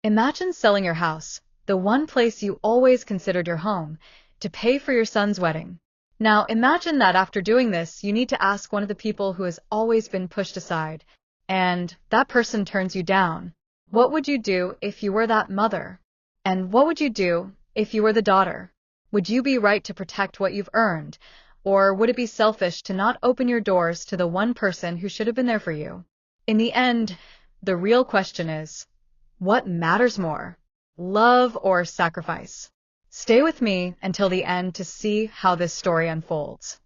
Imagine selling your house, the one place you always considered your home, to pay for your son's wedding. Now imagine that after doing this, you need to ask one of the people who has always been pushed aside, and that person turns you down. What would you do if you were that mother? And what would you do if you were the daughter? Would you be right to protect what you've earned, or would it be selfish to not open your doors to the one person who should have been there for you? In the end, the real question is, what matters more, love or sacrifice? Stay with me until the end to see how this story unfolds.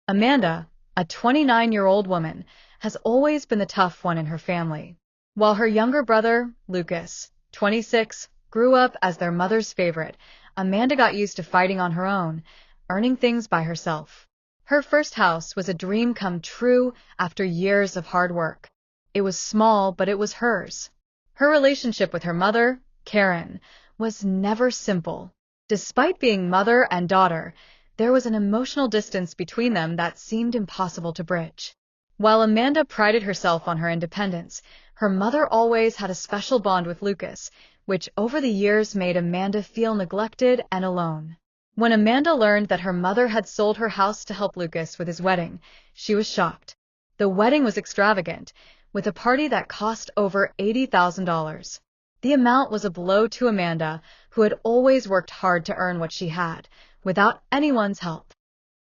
Amanda, a 29-year-old woman, has always been the tough one in her family. While her younger brother, Lucas, 26, grew up as their mother's favorite, Amanda got used to fighting on her own, earning things by herself. Her first house was a dream come true after years of hard work. It was small, but it was hers. Her relationship with her mother, Karen, was never simple. Despite being mother and daughter, there was an emotional distance between them that seemed impossible to bridge. While Amanda prided herself on her independence, her mother always had a special bond with Lucas, which over the years made Amanda feel neglected and alone. When Amanda learned that her mother had sold her house to help Lucas with his wedding, she was shocked. The wedding was extravagant, with a party that cost over $80,000. The amount was a blow to Amanda, who had always worked hard to earn what she had, without anyone's help.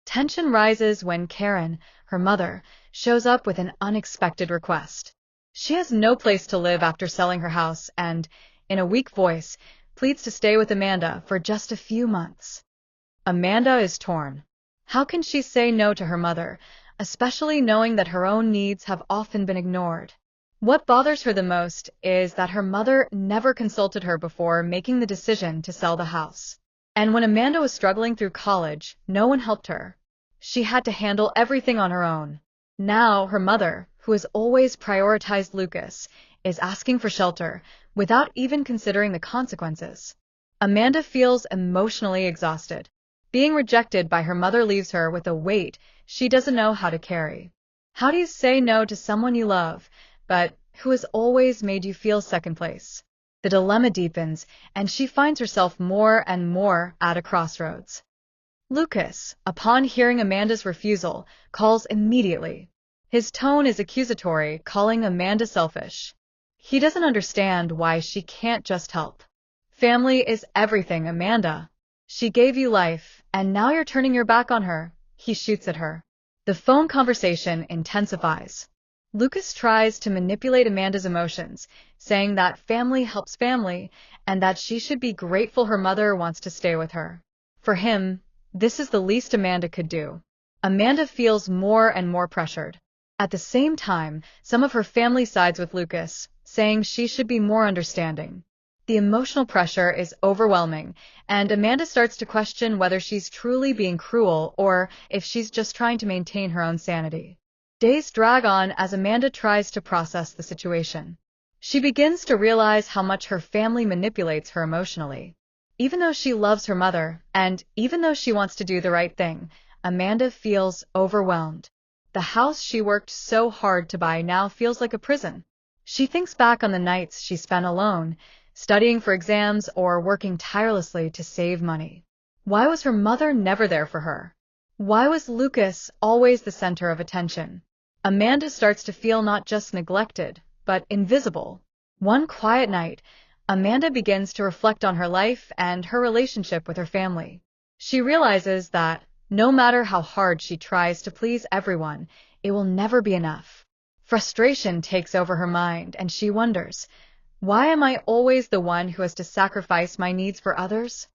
Tension rises when Karen, her mother, shows up with an unexpected request. She has no place to live after selling her house and, in a weak voice, pleads to stay with Amanda for just a few months. Amanda is torn. How can she say no to her mother, especially knowing that her own needs have often been ignored? What bothers her the most is that her mother never consulted her before making the decision to sell the house. And when Amanda was struggling through college, no one helped her. She had to handle everything on her own. Now her mother, who has always prioritized Lucas, is asking for shelter without even considering the consequences. Amanda feels emotionally exhausted. Being rejected by her mother leaves her with a weight she doesn't know how to carry. How do you say no to someone you love, but who has always made you feel second place? The dilemma deepens, and she finds herself more and more at a crossroads. Lucas, upon hearing Amanda's refusal, calls immediately. His tone is accusatory, calling Amanda selfish. He doesn't understand why she can't just help. Family is everything, Amanda. She gave you life, and now you're turning your back on her, he shoots at her. The phone conversation intensifies. Lucas tries to manipulate Amanda's emotions, saying that family helps family, and that she should be grateful her mother wants to stay with her. For him, this is the least Amanda could do. Amanda feels more and more pressured. At the same time, some of her family sides with Lucas, saying she should be more understanding. The emotional pressure is overwhelming, and Amanda starts to question whether she's truly being cruel or if she's just trying to maintain her own sanity. Days drag on as Amanda tries to process the situation. She begins to realize how much her family manipulates her emotionally. Even though she loves her mother, and even though she wants to do the right thing, Amanda feels overwhelmed. The house she worked so hard to buy now feels like a prison. She thinks back on the nights she spent alone, studying for exams or working tirelessly to save money. Why was her mother never there for her? Why was Lucas always the center of attention? Amanda starts to feel not just neglected, but invisible. One quiet night, Amanda begins to reflect on her life and her relationship with her family. She realizes that, no matter how hard she tries to please everyone, it will never be enough. Frustration takes over her mind, and she wonders, why am I always the one who has to sacrifice my needs for others?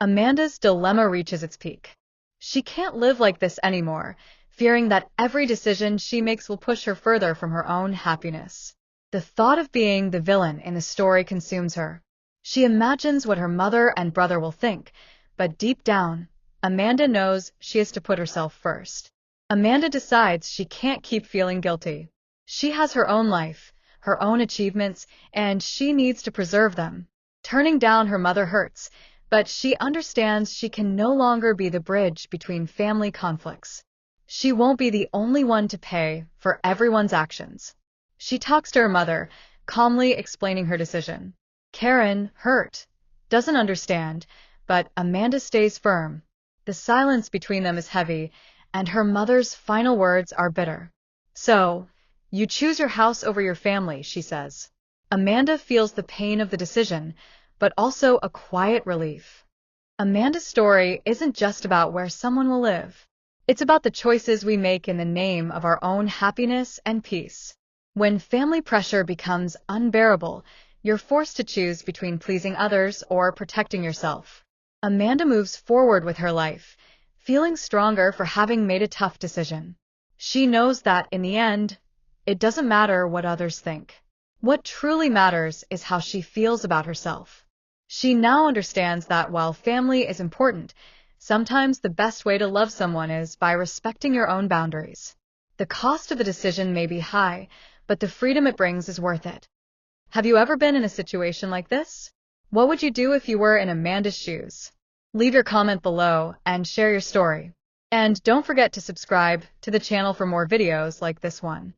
Amanda's dilemma reaches its peak. She can't live like this anymore, fearing that every decision she makes will push her further from her own happiness. The thought of being the villain in the story consumes her. She imagines what her mother and brother will think, but deep down, Amanda knows she has to put herself first. Amanda decides she can't keep feeling guilty. She has her own life, her own achievements, and she needs to preserve them. Turning down her mother hurts, but she understands she can no longer be the bridge between family conflicts. She won't be the only one to pay for everyone's actions. She talks to her mother, calmly explaining her decision. Karen, hurt, doesn't understand, but Amanda stays firm. The silence between them is heavy, and her mother's final words are bitter. So, you choose your house over your family, she says. Amanda feels the pain of the decision, but also a quiet relief. Amanda's story isn't just about where someone will live. It's about the choices we make in the name of our own happiness and peace. When family pressure becomes unbearable, you're forced to choose between pleasing others or protecting yourself. Amanda moves forward with her life, feeling stronger for having made a tough decision. She knows that, in the end, it doesn't matter what others think. What truly matters is how she feels about herself. She now understands that while family is important, sometimes the best way to love someone is by respecting your own boundaries. The cost of the decision may be high, but the freedom it brings is worth it. Have you ever been in a situation like this? What would you do if you were in Amanda's shoes? Leave your comment below and share your story. And don't forget to subscribe to the channel for more videos like this one.